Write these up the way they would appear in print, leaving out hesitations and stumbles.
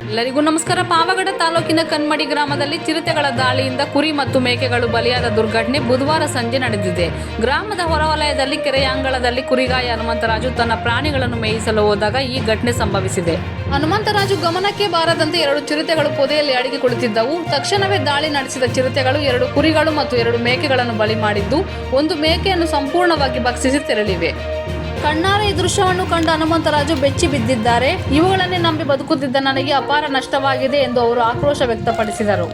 ಎಲ್ಲರಿಗೂ ನಮಸ್ಕಾರ. ಪಾವಗಡ ತಾಲೂಕಿನ ಕನ್ಮಡಿ ಗ್ರಾಮದಲ್ಲಿ ಚಿರತೆಗಳ ದಾಳಿಯಿಂದ ಕುರಿ ಮತ್ತು ಮೇಕೆಗಳು ಬಲಿಯಾದ ದುರ್ಘಟನೆ ಬುಧವಾರ ಸಂಜೆ ನಡೆದಿದೆ. ಗ್ರಾಮದ ಹೊರವಲಯದಲ್ಲಿ ಕೆರೆಯಾಂಗಳದಲ್ಲಿ ಕುರಿಗಾಯ ಹನುಮಂತರಾಜು ತನ್ನ ಪ್ರಾಣಿಗಳನ್ನು ಮೇಯಿಸಲು ಹೋದಾಗ ಈ ಘಟನೆ ಸಂಭವಿಸಿದೆ. ಹನುಮಂತರಾಜು ಗಮನಕ್ಕೆ ಬಾರದಂತೆ 2 ಚಿರತೆಗಳು ಪೊದೆಯಲ್ಲಿ ಅಡಗಿ ಕುಳಿತಿದ್ದವು. ತಕ್ಷಣವೇ ದಾಳಿ ನಡೆಸಿದ ಚಿರತೆಗಳು 2 ಕುರಿಗಳು ಮತ್ತು 2 ಮೇಕೆಗಳನ್ನು ಬಲಿ ಮಾಡಿದ್ದು, ಒಂದು ಮೇಕೆಯನ್ನು ಸಂಪೂರ್ಣವಾಗಿ ಭಕ್ಷಿಸಿ ತೆರಳಿವೆ. ಕಣ್ಣಾರೆ ಈ ದೃಶ್ಯವನ್ನು ಕಂಡ ಹನುಮಂತರಾಜು ಬೆಚ್ಚಿ ಬಿದ್ದಿದ್ದಾರೆ. ಇವುಗಳನ್ನೇ ನಂಬಿ ಬದುಕುತ್ತಿದ್ದ ನನಗೆ ಅಪಾರ ನಷ್ಟವಾಗಿದೆ ಎಂದು ಅವರು ಆಕ್ರೋಶ ವ್ಯಕ್ತಪಡಿಸಿದರು.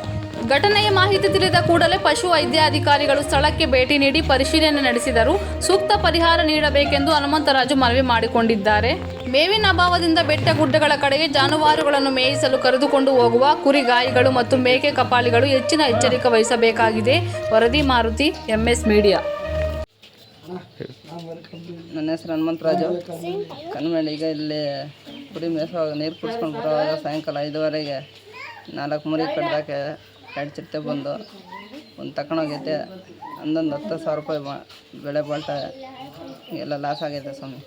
ಘಟನೆಯ ಮಾಹಿತಿ ತಿಳಿದ ಕೂಡಲೇ ಪಶು ವೈದ್ಯಾಧಿಕಾರಿಗಳು ಸ್ಥಳಕ್ಕೆ ಭೇಟಿ ನೀಡಿ ಪರಿಶೀಲನೆ ನಡೆಸಿದರು. ಸೂಕ್ತ ಪರಿಹಾರ ನೀಡಬೇಕೆಂದು ಹನುಮಂತರಾಜು ಮನವಿ ಮಾಡಿಕೊಂಡಿದ್ದಾರೆ. ಮೇವಿನ ಅಭಾವದಿಂದ ಬೆಟ್ಟ ಗುಡ್ಡಗಳ ಕಡೆಗೆ ಜಾನುವಾರುಗಳನ್ನು ಮೇಯಿಸಲು ಕರೆದುಕೊಂಡು ಹೋಗುವ ಕುರಿಗಾಯಿಗಳು ಮತ್ತು ಮೇಕೆ ಕಪಾಳಿಗಳು ಹೆಚ್ಚಿನ ಎಚ್ಚರಿಕೆ ವಹಿಸಬೇಕಾಗಿದೆ. ವರದಿ ಮಾರುತಿ, MS ಮೀಡಿಯಾ. ನನ್ನ ಹೆಸರು ಹನುಮಂತರಾಜು. ಕನ್ಮೇಲೆ ಈಗ ಇಲ್ಲಿ ಕುರಿ ಮೇಸುವಾಗ ನೀರು ಕುಡಿಸ್ಕೊಂಡು ಬರುವಾಗ ಸಾಯಂಕಾಲ 5:15ಗೆ 4 ಮುರಿ ಕಡ್ದಾಕೆ 2 ಚಿರತೆ ಬಂದು ಒಂದು ತಗೊಂಡೋಗೈತೆ. ಒಂದೊಂದು 10,000 ರೂಪಾಯಿ ಬೆಳೆ ಬಾಳ್ತಾ ಎಲ್ಲ ಲಾಸ್ ಆಗೈತೆ ಸ್ವಾಮಿ.